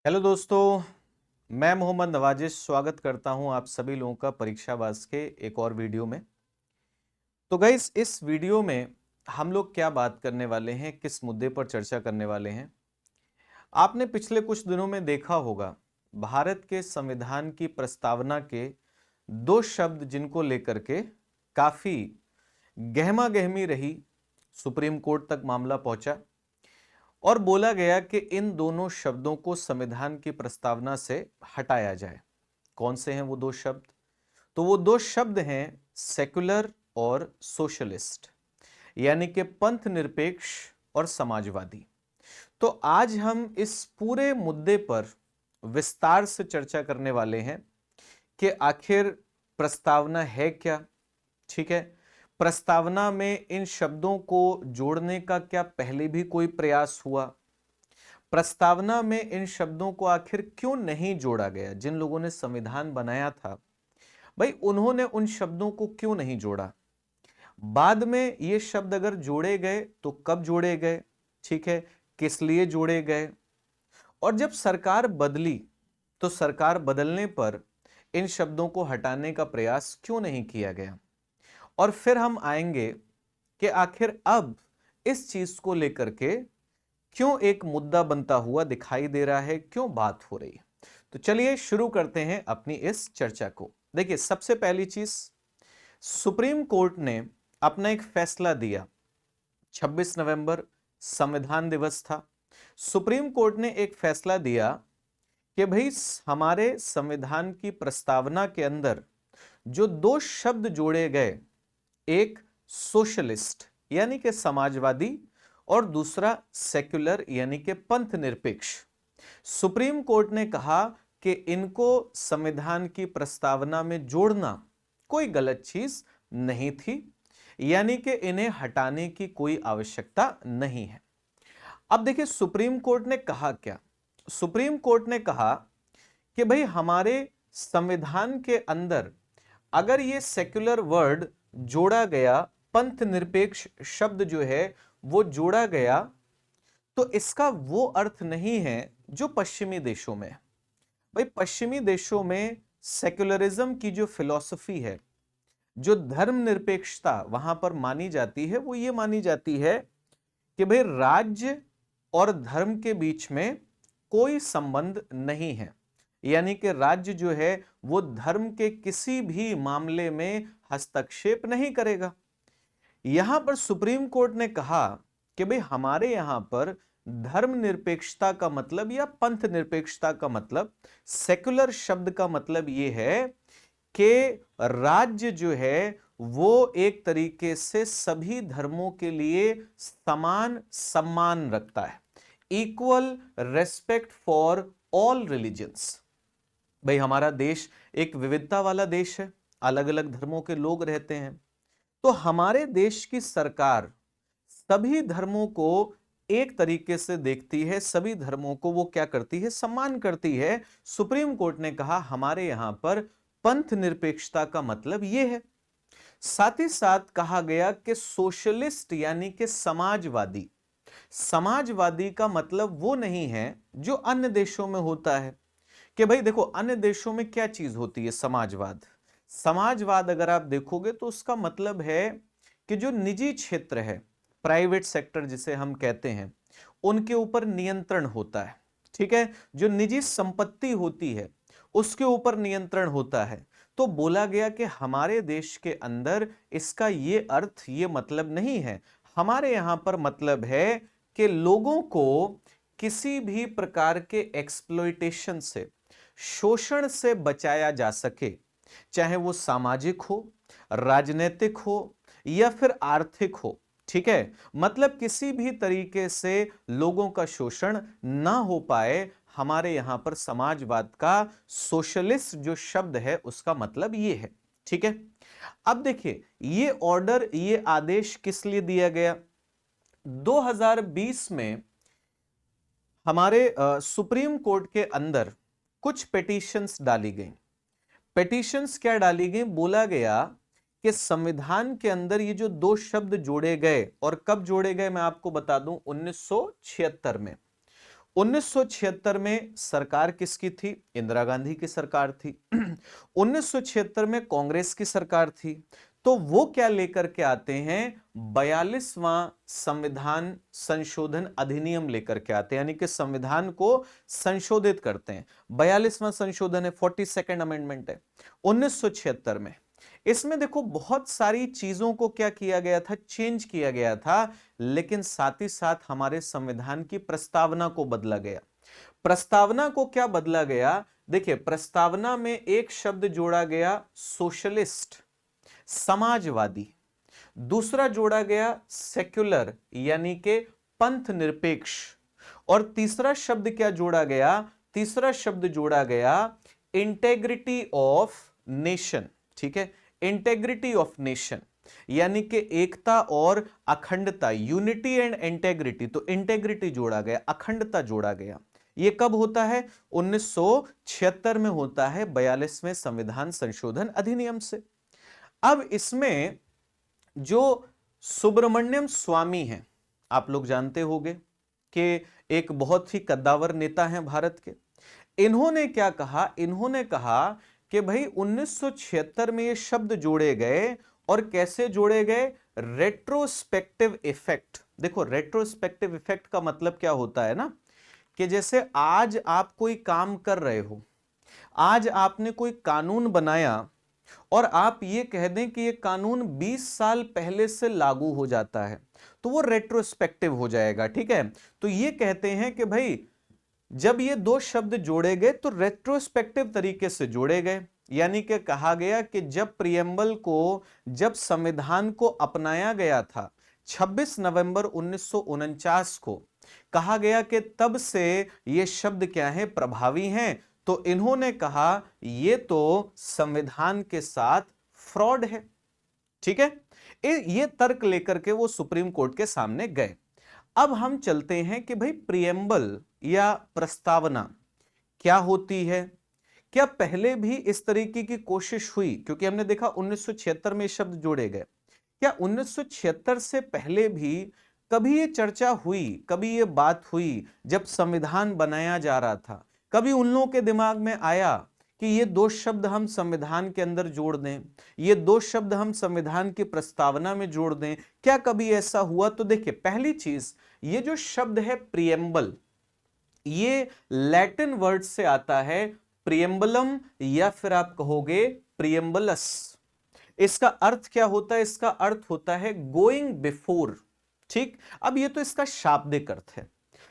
Hello दोस्तों, मैं मोहम्मद नवाजिश स्वागत करता हूं आप सभी लोगों का परीक्षावास के एक और वीडियो में। तो गाइस, इस वीडियो में हम लोग क्या बात करने वाले हैं, किस मुद्दे पर चर्चा करने वाले हैं। आपने पिछले कुछ दिनों में देखा होगा, भारत के संविधान की प्रस्तावना के दो शब्द जिनको लेकर के काफी गहमा गहमी रही, सुप्रीम कोर्ट तक मामला पहुंचा और बोला गया कि इन दोनों शब्दों को संविधान की प्रस्तावना से हटाया जाए। कौन से हैं वो दो शब्द? तो वो दो शब्द हैं सेकुलर और सोशलिस्ट, यानी कि पंथ निरपेक्ष और समाजवादी। तो आज हम इस पूरे मुद्दे पर विस्तार से चर्चा करने वाले हैं कि आखिर प्रस्तावना है क्या। ठीक है, प्रस्तावना में इन शब्दों को जोड़ने का क्या पहले भी कोई प्रयास हुआ? प्रस्तावना में इन शब्दों को आखिर क्यों नहीं जोड़ा गया? जिन लोगों ने संविधान बनाया था, भाई उन्होंने उन शब्दों को क्यों नहीं जोड़ा? बाद में ये शब्द अगर जोड़े गए तो कब जोड़े गए? ठीक है, किस लिए जोड़े गए? और जब सरकार बदली तो सरकार बदलने पर इन शब्दों को हटाने का प्रयास क्यों नहीं किया गया? और फिर हम आएंगे कि आखिर अब इस चीज को लेकर के क्यों एक मुद्दा बनता हुआ दिखाई दे रहा है, क्यों बात हो रही है। तो चलिए शुरू करते हैं अपनी इस चर्चा को। देखिए, सबसे पहली चीज, सुप्रीम कोर्ट ने अपना एक फैसला दिया। 26 नवंबर संविधान दिवस था। सुप्रीम कोर्ट ने एक फैसला दिया कि भाई हमारे संविधान की प्रस्तावना के अंदर जो दो शब्द जोड़े गए, एक सोशलिस्ट यानी कि समाजवादी और दूसरा सेक्युलर यानी कि पंथ निरपेक्ष, सुप्रीम कोर्ट ने कहा कि इनको संविधान की प्रस्तावना में जोड़ना कोई गलत चीज नहीं थी, यानी कि इन्हें हटाने की कोई आवश्यकता नहीं है। अब देखिए, सुप्रीम कोर्ट ने कहा क्या। सुप्रीम कोर्ट ने कहा कि भाई हमारे संविधान के अंदर अगर ये सेक्युलर वर्ड जोड़ा गया, पंथ निरपेक्ष शब्द जो है वो जोड़ा गया, तो इसका वो अर्थ नहीं है जो पश्चिमी देशों में है। भाई पश्चिमी देशों में सेक्युलरिज्म की जो फिलॉसफी है, जो धर्मनिरपेक्षता वहां पर मानी जाती है, वो ये मानी जाती है कि भाई राज्य और धर्म के बीच में कोई संबंध नहीं है, यानी कि राज्य जो है वो धर्म के किसी भी मामले में हस्तक्षेप नहीं करेगा। यहां पर सुप्रीम कोर्ट ने कहा कि भाई हमारे यहां पर धर्मनिरपेक्षता का मतलब या पंथ निरपेक्षता का मतलब, सेकुलर शब्द का मतलब यह है कि राज्य जो है वो एक तरीके से सभी धर्मों के लिए समान सम्मान रखता है, equal respect for all religions. भाई हमारा देश एक विविधता वाला देश है, अलग अलग धर्मों के लोग रहते हैं। तो हमारे देश की सरकार सभी धर्मों को एक तरीके से देखती है, सभी धर्मों को वो क्या करती है, सम्मान करती है। सुप्रीम कोर्ट ने कहा हमारे यहां पर पंथ निरपेक्षता का मतलब यह है। साथ ही साथ कहा गया कि सोशलिस्ट यानी कि समाजवादी, समाजवादी का मतलब वो नहीं है जो अन्य देशों में होता है। कि भाई देखो, अन्य देशों में क्या चीज होती है समाजवाद। समाजवाद अगर आप देखोगे तो उसका मतलब है कि जो निजी क्षेत्र है, प्राइवेट सेक्टर जिसे हम कहते हैं, उनके ऊपर नियंत्रण होता है। ठीक है, जो निजी संपत्ति होती है उसके ऊपर नियंत्रण होता है। तो बोला गया कि हमारे देश के अंदर इसका ये अर्थ, ये मतलब नहीं है। हमारे यहां पर मतलब है कि लोगों को किसी भी प्रकार के एक्सप्लॉयटेशन से, शोषण से बचाया जा सके, चाहे वो सामाजिक हो, राजनीतिक हो या फिर आर्थिक हो। ठीक है, मतलब किसी भी तरीके से लोगों का शोषण ना हो पाए। हमारे यहां पर समाजवाद का, सोशलिस्ट जो शब्द है उसका मतलब ये है। ठीक है, अब देखिए ये ऑर्डर, ये आदेश किस लिए दिया गया? 2020 में हमारे सुप्रीम कोर्ट के अंदर कुछ पिटीशंस डाली गई। पिटीशंस क्या डाली गई? बोला गया कि संविधान के अंदर ये जो दो शब्द जोड़े गए, और कब जोड़े गए मैं आपको बता दूं, 1976 में। 1976 में सरकार किसकी थी? इंदिरा गांधी की सरकार थी। 1976 में कांग्रेस की सरकार थी। तो वो क्या लेकर के आते हैं? 42वां संविधान संशोधन अधिनियम लेकर के आते हैं, यानी कि संविधान को संशोधित करते हैं। 42वां संशोधन है, 42nd अमेंडमेंट है 1976 में। इसमें देखो बहुत सारी चीजों को क्या किया गया था? चेंज किया गया था, लेकिन साथ ही साथ हमारे संविधान की प्रस्तावना को बदला गया। प्रस्तावना को क्या बदला गया? देखिए, प्रस्तावना में एक शब्द जोड़ा गया सोशलिस्ट, समाजवादी। दूसरा जोड़ा गया सेक्युलर, यानी के पंथ निरपेक्ष। और तीसरा शब्द क्या जोड़ा गया? तीसरा शब्द जोड़ा गया इंटेग्रिटी ऑफ नेशन। ठीक है, इंटेग्रिटी ऑफ नेशन, यानी कि एकता और अखंडता, यूनिटी एंड इंटेग्रिटी। तो इंटेग्रिटी जोड़ा गया, अखंडता जोड़ा गया। ये कब होता है? 1976 में होता है, 42वें संविधान संशोधन अधिनियम से। अब इसमें जो सुब्रमण्यम स्वामी हैं, आप लोग जानते होंगे कि एक बहुत ही कद्दावर नेता हैं भारत के। इन्होंने क्या कहा? इन्होंने कहा कि भाई 1976 में ये शब्द जोड़े गए, और कैसे जोड़े गए? Retrospective effect. देखो, रेट्रोस्पेक्टिव इफेक्ट का मतलब क्या होता है ना, कि जैसे आज आप कोई काम कर रहे हो, आज आपने कोई कानून बनाया और आप ये कह दें कि ये कानून 20 साल पहले से लागू हो जाता है, तो वो रेट्रोस्पेक्टिव हो जाएगा। ठीक है, तो ये कहते हैं कि भाई जब ये दो शब्द जोड़े गए तो रेट्रोस्पेक्टिव तरीके से जोड़े गए, यानी कि कहा गया कि जब प्रियम्बल को, जब संविधान को अपनाया गया था 26 नवंबर 1949 को, कहा गया कि तब से ये शब्द क्या है? प्रभावी हैं। तो इन्होंने कहा ये तो संविधान के साथ फ्रॉड है। ठीक है, ये तर्क लेकर के वो सुप्रीम कोर्ट के सामने गए। अब हम चलते हैं कि भाई प्रियम्बल या प्रस्तावना क्या होती है? क्या पहले भी इस तरीके की कोशिश हुई? क्योंकि हमने देखा 1976 में शब्द जोड़े गए। क्या 1976 से पहले भी कभी ये चर्चा हुई, कभी ये बात हुई जब संविधान बनाया जा रहा था? कभी उन लोगों के दिमाग में आया कि ये दो शब्द हम संविधान के अंदर जोड़ दें, ये दो शब्द हम संविधान की प्रस्तावना में जोड़ दें? क्या कभी ऐसा हुआ? तो देखिए, पहली चीज, ये जो शब्द है प्रियम्बल, ये लैटिन वर्ड से आता है प्रियम्बलम, या फिर आप कहोगे प्रियम्बलस। इसका अर्थ क्या होता है? इसका अर्थ होता है गोइंग बिफोर। ठीक, अब ये तो इसका शाब्दिक अर्थ है,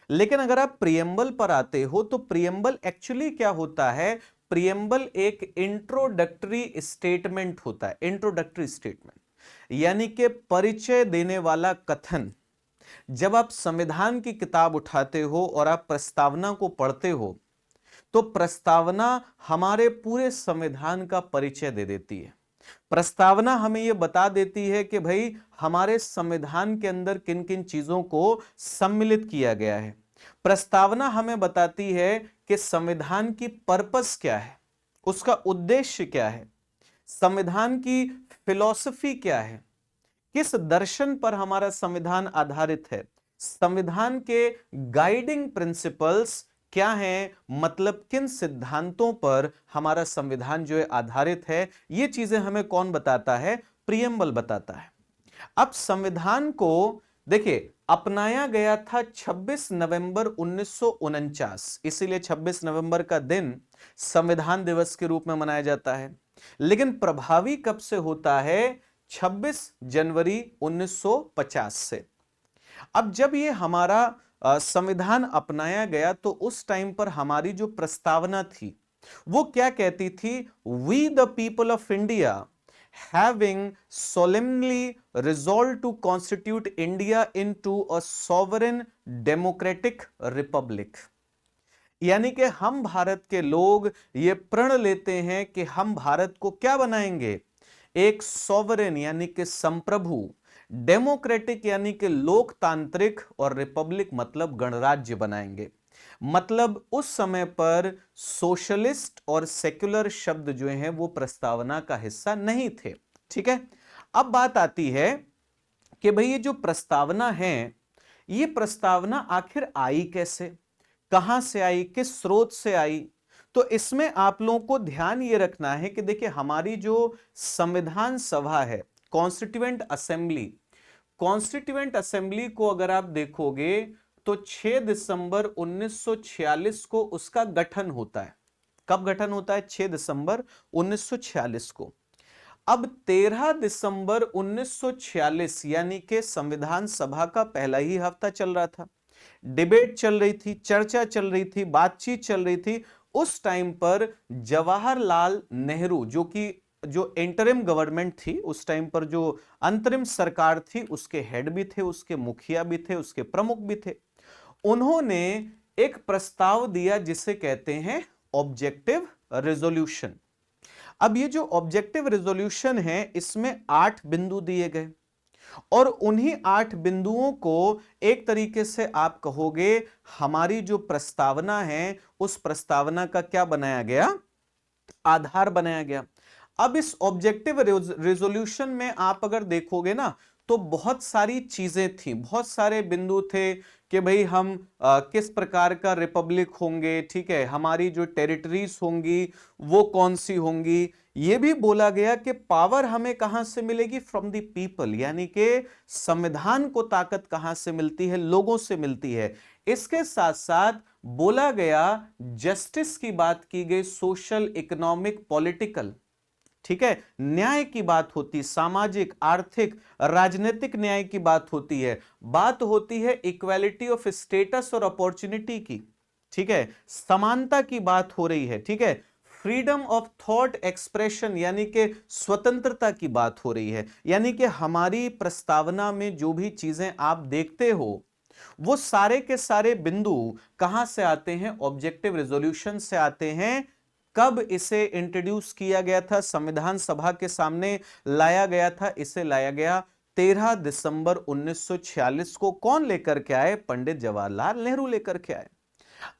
लेकिन अगर आप प्रियम्बल पर आते हो तो प्रियम्बल एक्चुअली क्या होता है? प्रियम्बल एक इंट्रोडक्टरी स्टेटमेंट होता है। इंट्रोडक्टरी स्टेटमेंट यानी कि परिचय देने वाला कथन। जब आप संविधान की किताब उठाते हो और आप प्रस्तावना को पढ़ते हो, तो प्रस्तावना हमारे पूरे संविधान का परिचय दे देती है। प्रस्तावना हमें यह बता देती है कि भाई हमारे संविधान के अंदर किन किन चीजों को सम्मिलित किया गया है। प्रस्तावना हमें बताती है कि संविधान की पर्पस क्या है, उसका उद्देश्य क्या है, संविधान की फिलॉसफी क्या है, किस दर्शन पर हमारा संविधान आधारित है, संविधान के गाइडिंग प्रिंसिपल्स क्या हैं, मतलब किन सिद्धांतों पर हमारा संविधान जो है आधारित है। ये चीजें हमें कौन बताता है? प्रियम्बल बताता है। अब संविधान को देखिए अपनाया गया था 26 नवंबर 1949, इसीलिए 26 नवंबर का दिन संविधान दिवस के रूप में मनाया जाता है। लेकिन प्रभावी कब से होता है? 26 जनवरी 1950 से। अब जब ये हमारा संविधान अपनाया गया तो उस टाइम पर हमारी जो प्रस्तावना थी वो क्या कहती थी? We the people of India having solemnly resolved to constitute India into a sovereign democratic republic। यानी कि हम भारत के लोग ये प्रण लेते हैं कि हम भारत को क्या बनाएंगे? एक सॉवरेन यानी कि संप्रभु, डेमोक्रेटिक यानी कि लोकतांत्रिक, और रिपब्लिक मतलब गणराज्य बनाएंगे। मतलब उस समय पर सोशलिस्ट और सेक्युलर शब्द जो हैं वो प्रस्तावना का हिस्सा नहीं थे। ठीक है, अब बात आती है कि भाई ये जो प्रस्तावना है, ये प्रस्तावना आखिर आई कैसे, कहां से आई, किस स्रोत से आई। तो इसमें आप लोगों को ध्यान ये रखना है कि देखिए हमारी जो संविधान सभा है, कॉन्स्टिट्यूएंट असेंबली, कॉन्स्टिट्यूएंट असेंबली को अगर आप देखोगे तो 6 दिसंबर 1946 को उसका गठन होता है। कब गठन होता है? 6 दिसंबर 1946 को। अब 13 दिसंबर 1946 यानी कि संविधान सभा का पहला ही हफ्ता चल रहा था, डिबेट चल रही थी, चर्चा चल रही थी, बातचीत चल रही थी। उस टाइम पर जवाहरलाल नेहरू, जो कि जो इंटरिम गवर्नमेंट थी उस टाइम पर, जो अंतरिम सरकार थी, उसके हेड भी थे, उसके मुखिया भी थे, उसके प्रमुख भी थे। उन्होंने एक प्रस्ताव दिया जिसे कहते हैं ऑब्जेक्टिव रेजोल्यूशन। अब ये जो ऑब्जेक्टिव रेजोल्यूशन है इसमें 8 बिंदु दिए गए और उन्हीं 8 बिंदुओं को एक तरीके से आप कहोगे हमारी जो प्रस्तावना है उस प्रस्तावना का क्या बनाया गया? आधार बनाया गया। अब इस ऑब्जेक्टिव रेजोल्यूशन में आप अगर देखोगे ना तो बहुत सारी चीजें थी, बहुत सारे बिंदु थे कि भाई हम किस प्रकार का रिपब्लिक होंगे, ठीक है, हमारी जो टेरिटरीज होंगी वो कौन सी होंगी। ये भी बोला गया कि पावर हमें कहां से मिलेगी? फ्रॉम द पीपल, यानी कि संविधान को ताकत कहां से मिलती है? लोगों से मिलती है। इसके साथ साथ बोला गया जस्टिस की बात की गई, सोशल, इकोनॉमिक, पॉलिटिकल, ठीक है, न्याय की बात होती, सामाजिक, आर्थिक, राजनीतिक न्याय की बात होती है, बात होती है इक्वालिटी ऑफ स्टेटस और अपॉर्चुनिटी की, ठीक है, समानता की बात हो रही है, ठीक है, फ्रीडम ऑफ थॉट एक्सप्रेशन यानी कि स्वतंत्रता की बात हो रही है। यानी कि हमारी प्रस्तावना में जो भी चीजें आप देखते हो वो सारे के सारे बिंदु कहां से आते हैं? ऑब्जेक्टिव रेजोल्यूशन से आते हैं। कब इसे इंट्रोड्यूस किया गया था, संविधान सभा के सामने लाया गया था? इसे लाया गया 13 दिसंबर 1946 को। कौन लेकर के आए? पंडित जवाहरलाल नेहरू लेकर के आए।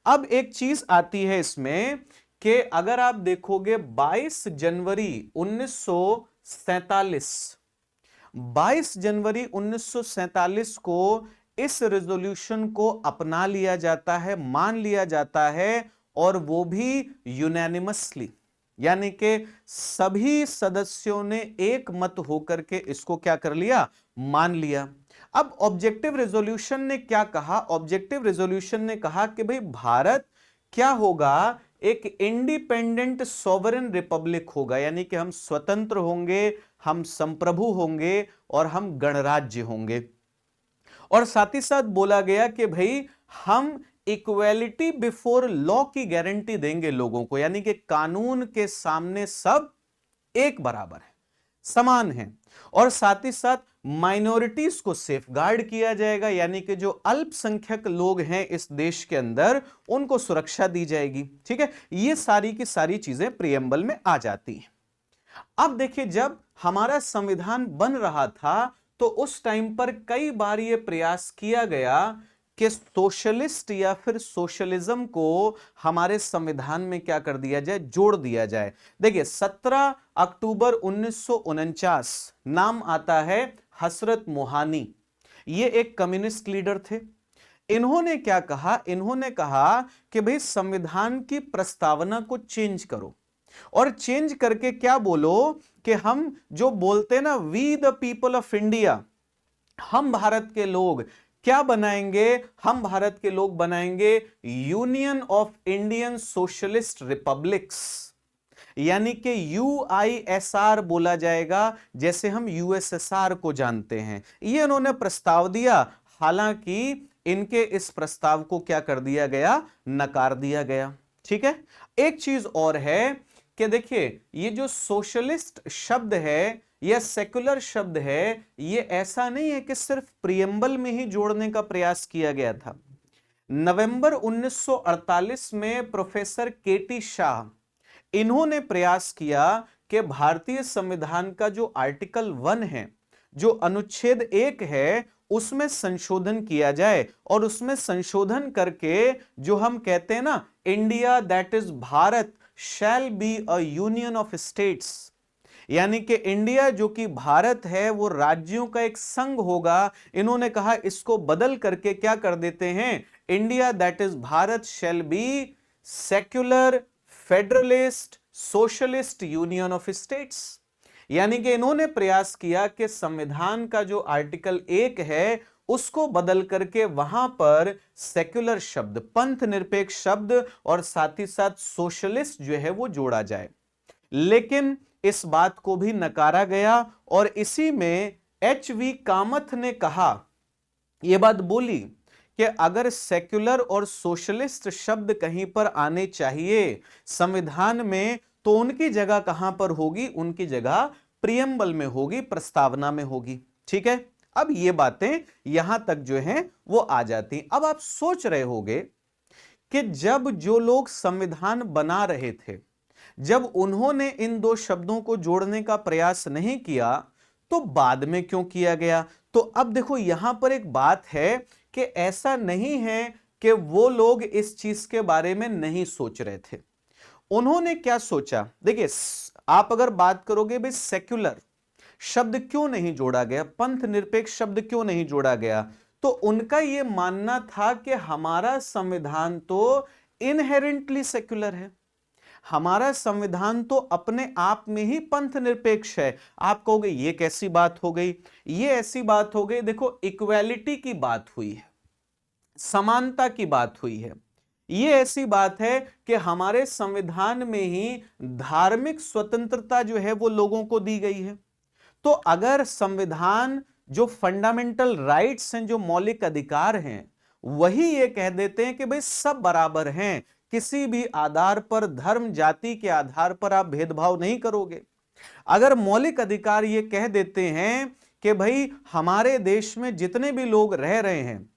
अब एक चीज आती है इसमें कि अगर आप देखोगे 22 जनवरी 1947, 22 जनवरी 1947 को इस रेजोल्यूशन को अपना लिया जाता है, मान लिया जाता है, और वो भी यूनानिमसली, यानी कि सभी सदस्यों ने एक मत होकर के इसको क्या कर लिया? मान लिया। अब ऑब्जेक्टिव रेजोल्यूशन ने क्या कहा? ऑब्जेक्टिव रेजोल्यूशन ने कहा कि भाई भारत क्या होगा? एक इंडिपेंडेंट सॉवरेन रिपब्लिक होगा, यानी कि हम स्वतंत्र होंगे, हम संप्रभु होंगे और हम गणराज्य होंगे। और साथ ही साथ बोला गया कि भाई हम इक्वेलिटी बिफोर लॉ की गारंटी देंगे लोगों को, यानी कि कानून के सामने सब एक बराबर है, समान है। और साथ ही साथ माइनॉरिटीज को सेफगार्ड किया जाएगा, यानी कि जो अल्पसंख्यक लोग हैं इस देश के अंदर उनको सुरक्षा दी जाएगी, ठीक है। ये सारी की सारी चीजें प्रियम्बल में आ जाती हैं। अब देखिए जब हमारा संविधान बन रहा था तो उस टाइम पर कई बार यह प्रयास किया गया कि सोशलिस्ट या फिर सोशलिज्म को हमारे संविधान में क्या कर दिया जाए? जोड़ दिया जाए। देखिए 17 अक्टूबर 1949 नाम आता है हसरत मोहानी। ये एक कम्युनिस्ट लीडर थे। इन्होंने क्या कहा? इन्होंने कहा कि भाई संविधान की प्रस्तावना को चेंज करो और चेंज करके क्या बोलो कि हम जो बोलते हैं ना, we the people of India, हम भारत के लोग क्या बनाएंगे? हम भारत के लोग बनाएंगे union of Indian socialist republics, यानी कि UISR बोला जाएगा, जैसे हम USSR को जानते हैं। ये उन्होंने प्रस्ताव दिया, हालांकि इनके इस प्रस्ताव को क्या कर दिया गया? नकार दिया गया, ठीक है। एक चीज और है कि देखिए ये जो सोशलिस्ट शब्द है या सेकुलर शब्द है, ये ऐसा नहीं है कि सिर्फ प्रियम्बल में ही जोड़ने का प्रयास किया गया था। नवंबर 1948 में प्रोफेसर KT शाह, इन्होंने प्रयास किया कि भारतीय संविधान का जो आर्टिकल 1 है, जो अनुच्छेद 1 है, उसमें संशोधन किया जाए और उसमें संशोधन करके जो हम कहते हैं ना, India that is Bharat shall be a union of states, यानी कि इंडिया जो कि भारत है वो राज्यों का एक संघ होगा। इन्होंने कहा इसको बदल करके क्या कर देते हैं? India that is Bharat shall be secular federalist socialist union of states. यानी कि इन्होंने प्रयास किया कि संविधान का जो आर्टिकल 1 है उसको बदल करके वहां पर सेक्युलर शब्द, पंथ निरपेक्ष शब्द और साथ ही साथ सोशलिस्ट जो है वो जोड़ा जाए। लेकिन इस बात को भी नकारा गया और इसी में एच.वी. कामथ ने कहा, यह बात बोली कि अगर सेक्युलर और सोशलिस्ट शब्द कहीं पर आने चाहिए संविधान में तो उनकी जगह कहां पर होगी, उनकी जगह प्रियम्बल में होगी, प्रस्तावना में होगी। ठीक है, अब ये बातें यहां तक जो हैं वो आ जाती। अब आप सोच रहे होंगे कि जब जो लोग संविधान बना रहे थे, जब उन्होंने इन दो शब्दों को जोड़ने का प्रयास नहीं किया तो बाद में क्यों किया गया? तो अब देखो यहां पर एक बात है कि ऐसा नहीं है कि वो लोग इस चीज के बारे में नहीं सोच रहे थे। उन्होंने क्या सोचा, देखिए आप अगर बात करोगे भाई सेक्युलर शब्द क्यों नहीं जोड़ा गया, पंथ निरपेक्ष शब्द क्यों नहीं जोड़ा गया, तो उनका यह मानना था कि हमारा संविधान तो इनहेरेंटली सेक्युलर है, हमारा संविधान तो अपने आप में ही पंथ निरपेक्ष है। आप कहोगे ये कैसी बात हो गई? ये ऐसी बात हो गई, देखो इक्वालिटी की बात हुई है, समानता की बात हुई है। ये ऐसी बात है कि हमारे संविधान में ही धार्मिक स्वतंत्रता जो है वो लोगों को दी गई है। तो अगर संविधान जो फंडामेंटल राइट्स हैं, जो मौलिक अधिकार हैं, वही ये कह देते हैं कि भाई सब बराबर हैं, किसी भी आधार पर, धर्म जाति के आधार पर आप भेदभाव नहीं करोगे। अगर मौलिक अधिकार ये कह देते हैं कि भाई हमारे देश में जितने भी लोग रह रहे हैं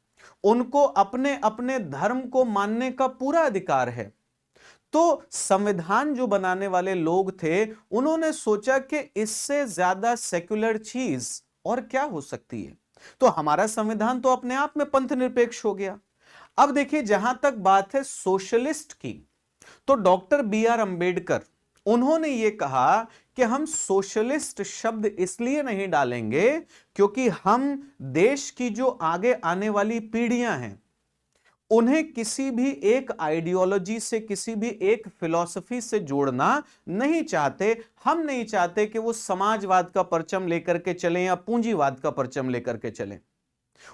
उनको अपने अपने धर्म को मानने का पूरा अधिकार है, तो संविधान जो बनाने वाले लोग थे उन्होंने सोचा कि इससे ज्यादा सेक्युलर चीज और क्या हो सकती है। तो हमारा संविधान तो अपने आप में पंथ निरपेक्ष हो गया। अब देखिए जहां तक बात है सोशलिस्ट की, तो डॉक्टर बी.आर. अंबेडकर उन्होंने ये कहा कि हम सोशलिस्ट शब्द इसलिए नहीं डालेंगे क्योंकि हम देश की जो आगे आने वाली पीढ़ियां हैं उन्हें किसी भी एक आइडियोलॉजी से, किसी भी एक फिलॉसफी से जोड़ना नहीं चाहते। हम नहीं चाहते कि वो समाजवाद का परचम लेकर के चलें या पूंजीवाद का परचम लेकर के चलें।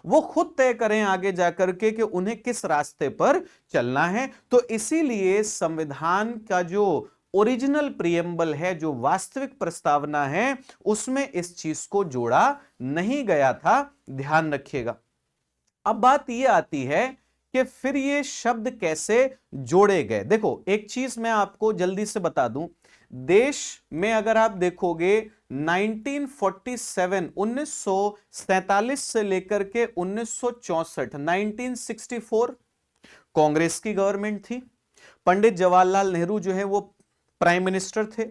वो खुद तय करें आगे जाकर के कि उन्हें किस रास्ते पर चलना है। तो इसीलिए संविधान का जो ओरिजिनल प्रियम्बल है, जो वास्तविक प्रस्तावना है, उसमें इस चीज को जोड़ा नहीं गया था, ध्यान रखिएगा। अब बात यह आती है कि फिर ये शब्द कैसे जोड़े गए। देखो एक चीज मैं आपको जल्दी से बता दूं, देश में अगर आप देखोगे 1947 से लेकर के 1964 1964 कांग्रेस की गवर्नमेंट थी, पंडित जवाहरलाल नेहरू जो है वो प्राइम मिनिस्टर थे।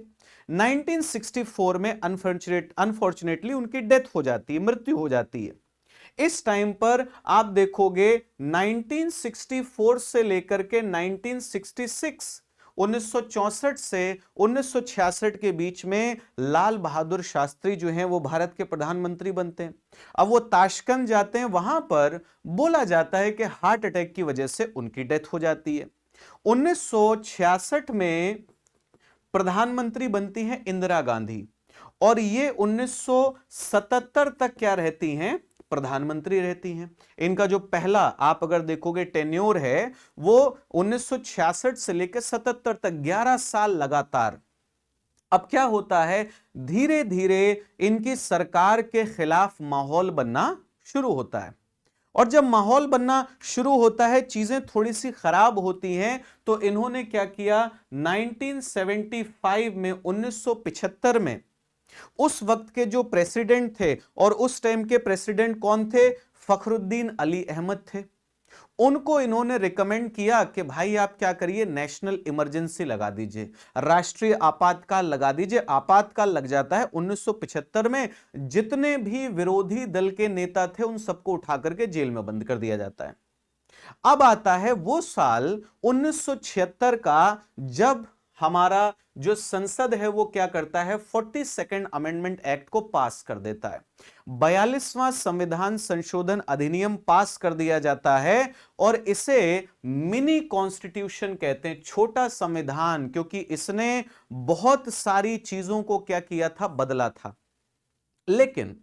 1964 में अनफॉर्चुनेटली उनकी डेथ हो जाती है, मृत्यु हो जाती है। इस टाइम पर आप देखोगे 1964 से लेकर के 1966 1964 से 1966 के बीच में लाल बहादुर शास्त्री जो हैं वो भारत के प्रधानमंत्री बनते हैं। अब वो ताशकंद जाते हैं, वहां पर बोला जाता है कि हार्ट अटैक की वजह से उनकी डेथ हो जाती है। 1966 में प्रधानमंत्री बनती हैं इंदिरा गांधी और ये 1977 तक क्या रहती हैं, प्रधानमंत्री रहती हैं। इनका जो पहला आप अगर देखोगे टेन्योर है वो 1966 से लेकर 77 तक 11 साल लगातार। अब क्या होता है, धीरे धीरे इनकी सरकार के खिलाफ माहौल बनना शुरू होता है और जब माहौल बनना शुरू होता है, चीजें थोड़ी सी खराब होती हैं, तो इन्होंने क्या किया 1975 में 1975 में उस वक्त के जो प्रेसिडेंट थे, और उस टाइम के प्रेसिडेंट कौन थे, फखरुद्दीन अली अहमद थे, उनको इन्होंने रिकमेंड किया कि भाई आप क्या करिए, नेशनल इमरजेंसी लगा दीजिए, राष्ट्रीय आपातकाल लगा दीजिए। आपातकाल लग जाता है 1975 में, जितने भी विरोधी दल के नेता थे उन सबको उठा करके जेल में बंद कर दिया जाता है। अब आता है वो साल 1976 का, जब हमारा जो संसद है वो क्या करता है, 42nd अमेंडमेंट एक्ट को पास कर देता है। 42वां संविधान संशोधन अधिनियम पास कर दिया जाता है और इसे मिनी कॉन्स्टिट्यूशन कहते हैं, छोटा संविधान, क्योंकि इसने बहुत सारी चीजों को क्या किया था, बदला था। लेकिन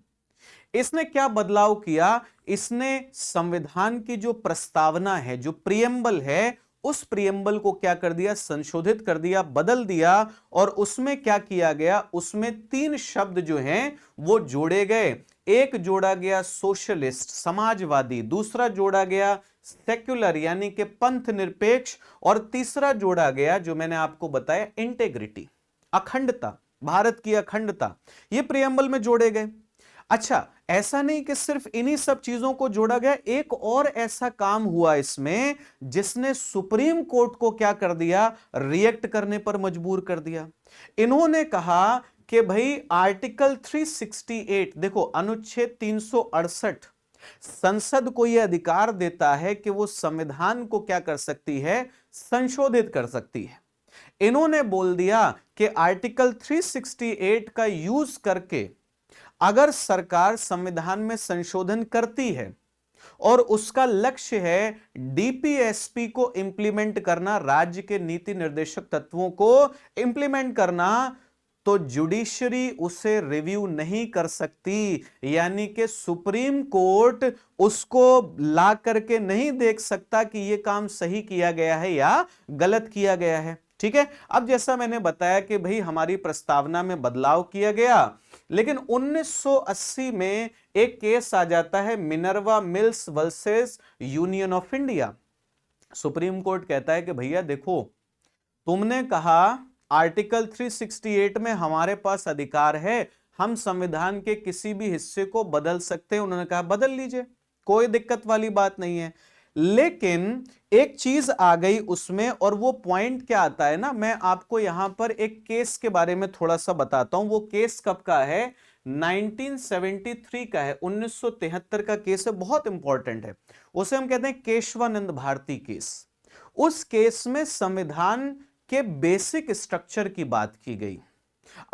इसने क्या बदलाव किया, इसने संविधान की जो प्रस्तावना है, जो प्रियम्बल है, उस प्रियम्बल को क्या कर दिया, संशोधित कर दिया, बदल दिया। और उसमें क्या किया गया, उसमें 3 शब्द जो हैं वो जोड़े गए। एक जोड़ा गया सोशलिस्ट, समाजवादी, दूसरा जोड़ा गया सेक्युलर यानी कि पंथ निरपेक्ष, और तीसरा जोड़ा गया जो मैंने आपको बताया इंटेग्रिटी, अखंडता, भारत की अखंडता। ये प्रियम्बल में जोड़े गए। अच्छा, ऐसा नहीं कि सिर्फ इन्हीं सब चीजों को जोड़ा गया, एक और ऐसा काम हुआ इसमें जिसने सुप्रीम कोर्ट को क्या कर दिया, रिएक्ट करने पर मजबूर कर दिया। इन्होंने कहा कि भाई आर्टिकल 368, देखो अनुच्छेद 368 संसद को यह अधिकार देता है कि वो संविधान को क्या कर सकती है, संशोधित कर सकती है। इन्होंने बोल दिया कि आर्टिकल 368 का यूज करके अगर सरकार संविधान में संशोधन करती है और उसका लक्ष्य है डीपीएसपी को इंप्लीमेंट करना, राज्य के नीति निर्देशक तत्वों को इंप्लीमेंट करना, तो जुडिशरी उसे रिव्यू नहीं कर सकती। यानी कि सुप्रीम कोर्ट उसको ला करके नहीं देख सकता कि यह काम सही किया गया है या गलत किया गया है। ठीक है, अब जैसा मैंने बताया कि भाई हमारी प्रस्तावना में बदलाव किया गया, लेकिन 1980 में एक केस आ जाता है, Minerva mills versus union of India. Supreme court कहता है कि भैया देखो, तुमने कहा आर्टिकल 368 में हमारे पास अधिकार है, हम संविधान के किसी भी हिस्से को बदल सकते हैं। उन्होंने कहा बदल लीजिए, कोई दिक्कत वाली बात नहीं है। लेकिन एक चीज आ गई उसमें, और वो पॉइंट क्या आता है ना, मैं आपको यहां पर एक केस के बारे में थोड़ा सा बताता हूं। वो केस कब का है, 1973 का है, 1973 का केस है, बहुत इंपॉर्टेंट है। उसे हम कहते हैं केशवानंद भारती केस। उस केस में संविधान के बेसिक स्ट्रक्चर की बात की गई,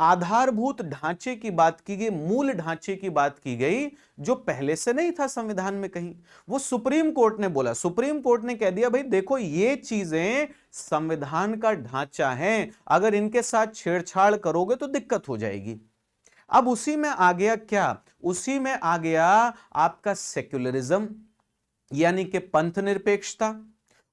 आधारभूत ढांचे की बात की गई, मूल ढांचे की बात की गई, जो पहले से नहीं था संविधान में कहीं। वो सुप्रीम कोर्ट ने बोला, सुप्रीम कोर्ट ने कह दिया भाई देखो ये चीजें संविधान का ढांचा है, अगर इनके साथ छेड़छाड़ करोगे तो दिक्कत हो जाएगी। अब उसी में आ गया क्या, उसी में आ गया आपका सेक्युलरिज्म यानी कि पंथ निरपेक्षता।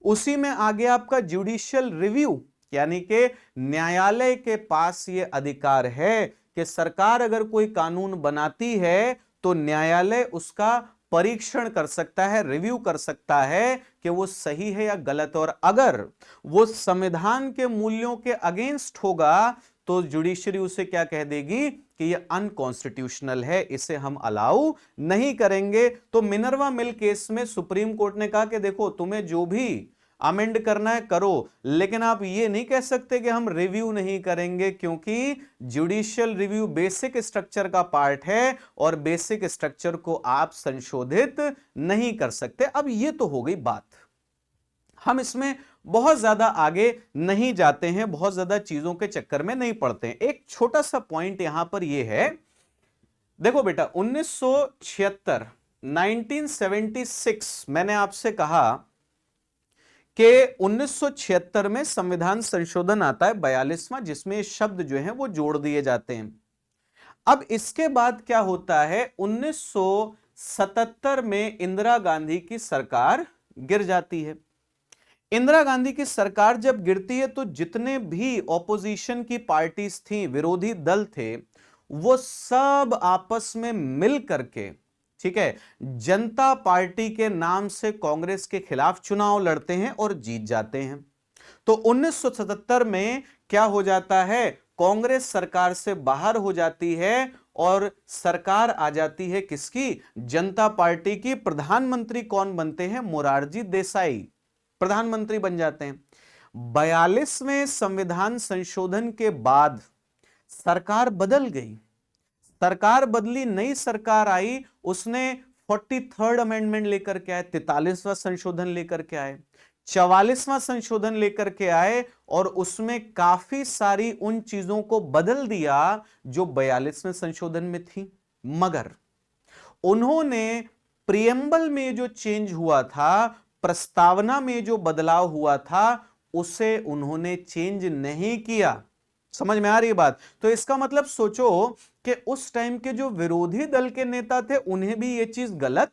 उसी में आ गया आपका जुडिशियल रिव्यू, यानी कि न्यायालय के पास यह अधिकार है कि सरकार अगर कोई कानून बनाती है तो न्यायालय उसका परीक्षण कर सकता है, रिव्यू कर सकता है कि वो सही है या गलत। और अगर वो संविधान के मूल्यों के अगेंस्ट होगा तो जुडिशरी उसे क्या कह देगी कि ये अनकॉन्स्टिट्यूशनल है, इसे हम अलाउ नहीं करेंगे। तो मिनर्वा मिल केस में सुप्रीम कोर्ट ने कहा कि देखो तुम्हें जो भी अमेंड करना है करो, लेकिन आप ये नहीं कह सकते कि हम रिव्यू नहीं करेंगे, क्योंकि जुडिशियल रिव्यू बेसिक स्ट्रक्चर का पार्ट है और बेसिक स्ट्रक्चर को आप संशोधित नहीं कर सकते। अब ये तो हो गई बात, हम इसमें बहुत ज्यादा आगे नहीं जाते हैं, बहुत ज्यादा चीजों के चक्कर में नहीं पड़ते हैं। एक छोटा सा पॉइंट यहां पर यह है, देखो बेटा 1976 1976 मैंने आपसे कहा कि 1976 में संविधान संशोधन आता है 42वां, जिसमें शब्द जो हैं वो जोड़ दिए जाते हैं। अब इसके बाद क्या होता है, 1977 में इंदिरा गांधी की सरकार गिर जाती है। इंदिरा गांधी की सरकार जब गिरती है तो जितने भी ऑपोजिशन की पार्टीज थी, विरोधी दल थे, वो सब आपस में मिल करके, ठीक है, जनता पार्टी के नाम से कांग्रेस के खिलाफ चुनाव लड़ते हैं और जीत जाते हैं। तो 1977 में क्या हो जाता है, कांग्रेस सरकार से बाहर हो जाती है और सरकार आ जाती है किसकी, जनता पार्टी की। प्रधानमंत्री कौन बनते हैं, मोरारजी देसाई प्रधानमंत्री बन जाते हैं। 42वें संविधान संशोधन के बाद सरकार बदल गई, सरकार बदली, नई सरकार आई, उसने 43rd अमेंडमेंट लेकर के आए, 43वां संशोधन लेकर के आए। 44वां संशोधन लेकर के आए और उसमें काफी सारी उन चीजों को बदल दिया जो 42वें संशोधन में थी। मगर उन्होंने प्रियम्बल में जो चेंज हुआ था, प्रस्तावना में जो बदलाव हुआ था, उसे उन्होंने चेंज नहीं किया। समझ में आ रही बात? तो इसका मतलब सोचो कि उस टाइम के जो विरोधी दल के नेता थे उन्हें भी यह चीज गलत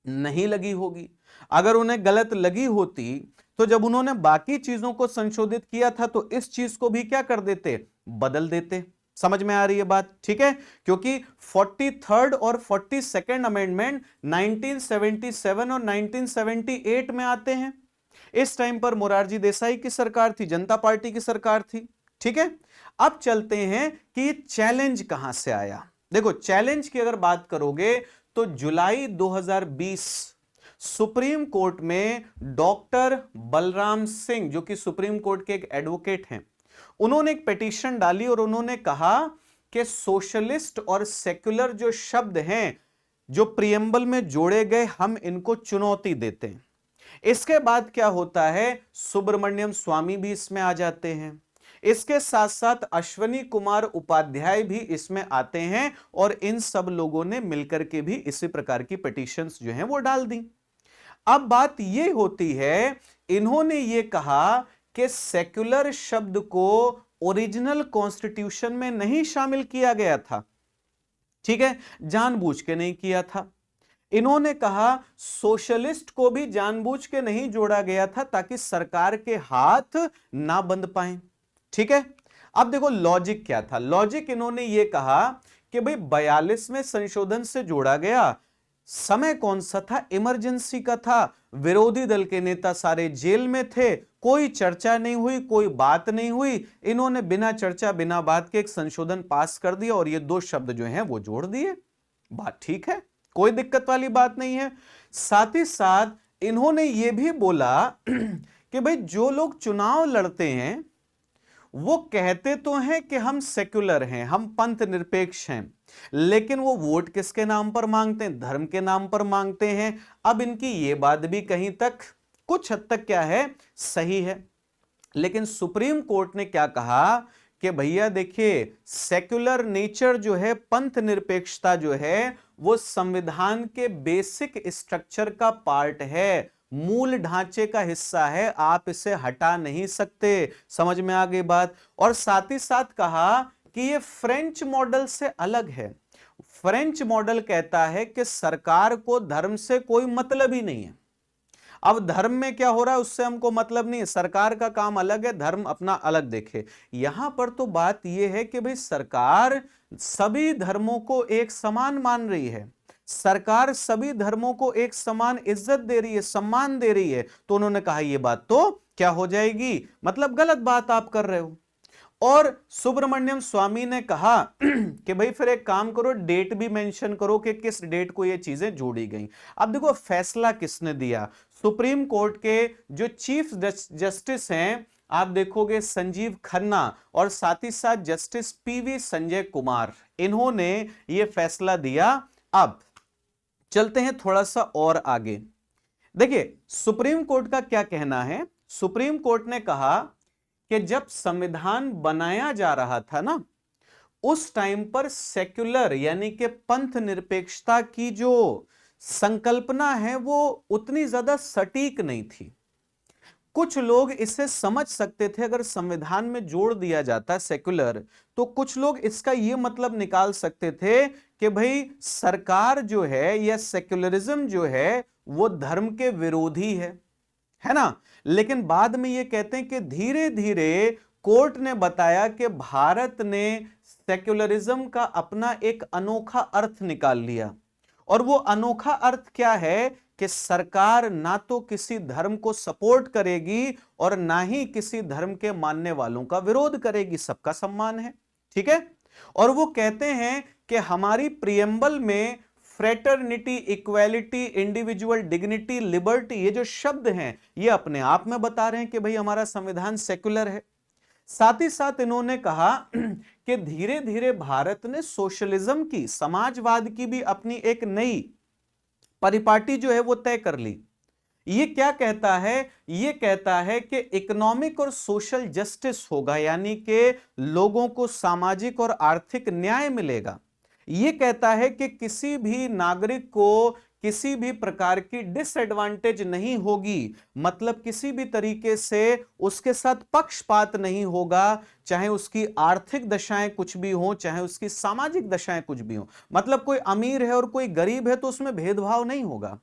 नहीं लगी होगी। अगर उन्हें गलत लगी होती तो जब उन्होंने बाकी चीजों को संशोधित किया था तो इस चीज को भी क्या कर देते, बदल देते। समझ में आ रही है बात? ठीक है, क्योंकि 43rd और 42nd अमेंडमेंट 1977 और 1978 में आते हैं। इस टाइम पर मोरारजी देसाई की सरकार थी, जनता पार्टी की सरकार थी। ठीक है, अब चलते हैं कि चैलेंज कहां से आया। देखो, चैलेंज की अगर बात करोगे तो जुलाई 2020 सुप्रीम कोर्ट में डॉक्टर बलराम सिंह, जो कि सुप्रीम कोर्ट के एक एडवोकेट हैं, उन्होंने एक पिटीशन डाली और उन्होंने कहा कि सोशलिस्ट और सेक्युलर जो शब्द हैं जो प्रियम्बल में जोड़े गए, हम इनको चुनौती देते हैं। इसके बाद क्या होता है, सुब्रमण्यम स्वामी भी इसमें आ जाते हैं, इसके साथ साथ अश्वनी कुमार उपाध्याय भी इसमें आते हैं और इन सब लोगों ने मिलकर के भी इसी प्रकार की पिटीशंस जो हैं वो डाल दी। अब बात यह होती है, इन्होंने ये कहा कि सेक्युलर शब्द को ओरिजिनल कॉन्स्टिट्यूशन में नहीं शामिल किया गया था। ठीक है, जानबूझ के नहीं किया था। इन्होंने कहा सोशलिस्ट को भी जानबूझ के नहीं जोड़ा गया था ताकि सरकार के हाथ ना बंध पाए। ठीक है, अब देखो लॉजिक क्या था। लॉजिक इन्होंने ये कहा कि भाई 42वें संशोधन से जोड़ा गया, समय कौन सा था, इमरजेंसी का था, विरोधी दल के नेता सारे जेल में थे, कोई चर्चा नहीं हुई, कोई बात नहीं हुई, इन्होंने बिना चर्चा बिना बात के एक संशोधन पास कर दिया और ये दो शब्द जो हैं वो जोड़ दिए। बात ठीक है, कोई दिक्कत वाली बात नहीं है। साथ ही साथ इन्होंने ये भी बोला कि भाई जो लोग चुनाव लड़ते हैं वो कहते तो हैं कि हम सेक्युलर हैं, हम पंथ निरपेक्ष हैं, लेकिन वो वोट किसके नाम पर मांगते हैं, धर्म के नाम पर मांगते हैं। अब इनकी ये बात भी कहीं तक कुछ हद तक क्या है, सही है। लेकिन सुप्रीम कोर्ट ने क्या कहा कि भैया देखिए, सेक्युलर नेचर जो है, पंथ निरपेक्षता जो है, वो संविधान के बेसिक स्ट्रक्चर का पार्ट है, मूल ढांचे का हिस्सा है, आप इसे हटा नहीं सकते। समझ में आ गई बात? और साथ ही साथ कहा कि ये फ्रेंच मॉडल से अलग है। फ्रेंच मॉडल कहता है कि सरकार को धर्म से कोई मतलब ही नहीं है। अब धर्म में क्या हो रहा है उससे हमको मतलब नहीं है, सरकार का काम अलग है, धर्म अपना अलग देखे। यहां पर तो बात यह है कि भाई सरकार सभी धर्मों को एक समान मान रही है, सरकार सभी धर्मों को एक समान इज्जत दे रही है, सम्मान दे रही है। तो उन्होंने कहा यह बात तो क्या हो जाएगी, मतलब गलत बात आप कर रहे हो। और सुब्रमण्यम स्वामी ने कहा कि भाई फिर एक काम करो, डेट भी मेंशन करो कि किस डेट को ये चीजें जोड़ी गई। अब देखो फैसला किसने दिया, सुप्रीम कोर्ट के जो चीफ जस्टिस हैं, आप देखोगे संजीव खन्ना और साथ ही साथ जस्टिस पीवी संजय कुमार, इन्होंने ये फैसला दिया। अब चलते हैं थोड़ा सा और आगे। देखिए सुप्रीम कोर्ट का क्या कहना है। सुप्रीम कोर्ट ने कहा कि जब संविधान बनाया जा रहा था ना, उस टाइम पर सेक्युलर यानी कि पंथ निरपेक्षता की जो संकल्पना है वो उतनी ज्यादा सटीक नहीं थी। कुछ लोग इसे समझ सकते थे, अगर संविधान में जोड़ दिया जाता सेक्युलर, तो कुछ लोग इसका यह मतलब निकाल सकते थे कि भाई सरकार जो है या सेक्युलरिज्म जो है वो धर्म के विरोधी है ना। लेकिन बाद में ये कहते हैं कि धीरे धीरे कोर्ट ने बताया कि भारत ने सेक्युलरिज्म का अपना एक अनोखा अर्थ निकाल लिया। और वो अनोखा अर्थ क्या है कि सरकार ना तो किसी धर्म को सपोर्ट करेगी और ना ही किसी धर्म के मानने वालों का विरोध करेगी, सबका सम्मान है। ठीक है, और वो कहते हैं कि हमारी प्रियम्बल में fraternity, equality, individual dignity, liberty, ये जो शब्द हैं ये अपने आप में बता रहे हैं कि भाई हमारा संविधान सेक्युलर है। साथ ही साथ इन्होंने कहा कि धीरे धीरे भारत ने सोशलिज्म की, समाजवाद की भी अपनी एक नई परिपाटी जो है वो तय कर ली। ये क्या कहता है? ये कहता है कि इकोनॉमिक और सोशल जस्टिस होगा, यानी कि लोगों को सामाजिक और आर्थिक न्याय मिलेगा। ये कहता है कि किसी भी नागरिक को किसी भी प्रकार की डिसएडवांटेज नहीं होगी, मतलब किसी भी तरीके से उसके साथ पक्षपात नहीं होगा, चाहे उसकी आर्थिक दशाएं कुछ भी हो, चाहे उसकी सामाजिक दशाएं कुछ भी हो। मतलब कोई अमीर है और कोई गरीब है तो उसमें भेदभाव नहीं होगा।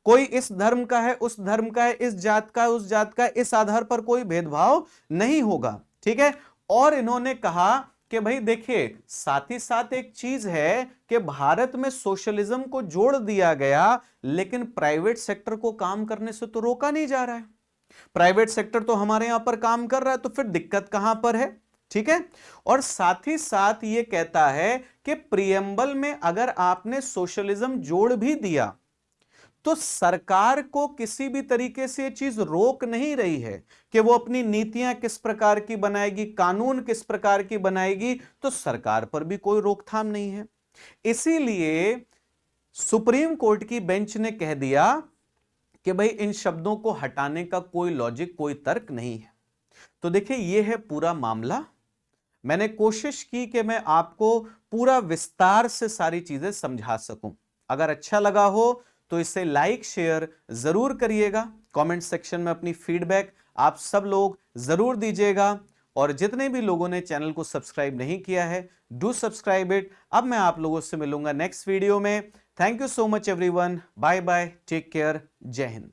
कोई इस धर्म का है, उस धर्म का है, इस जात का है, उस जात का है, इस आधार पर कोई भेदभाव नहीं होगा। ठीक है। और इन्होंने कहा कि भाई देखिए, साथ ही साथ एक चीज है कि भारत में सोशलिज्म को जोड़ दिया गया, लेकिन प्राइवेट सेक्टर को काम करने से तो रोका नहीं जा रहा है। प्राइवेट सेक्टर तो हमारे यहां पर काम कर रहा है, तो फिर दिक्कत कहां पर है? ठीक है। और साथ ही साथ यह कहता है कि प्रियम्बल में अगर आपने सोशलिज्म जोड़ भी दिया तो सरकार को किसी भी तरीके से यह चीज रोक नहीं रही है कि वो अपनी नीतियां किस प्रकार की बनाएगी, कानून किस प्रकार की बनाएगी, तो सरकार पर भी कोई रोकथाम नहीं है। इसीलिए सुप्रीम कोर्ट की बेंच ने कह दिया कि भाई इन शब्दों को हटाने का कोई लॉजिक, कोई तर्क नहीं है। तो देखिए, यह है पूरा मामला। मैंने कोशिश की कि मैं आपको पूरा विस्तार से सारी चीजें समझा सकूं। अगर अच्छा लगा हो तो इसे लाइक शेयर जरूर करिएगा। कमेंट सेक्शन में अपनी फीडबैक आप सब लोग जरूर दीजिएगा। और जितने भी लोगों ने चैनल को सब्सक्राइब नहीं किया है, डू सब्सक्राइब इट। अब मैं आप लोगों से मिलूंगा नेक्स्ट वीडियो में। Thank you so much everyone. Bye bye, take care, Jai Hind.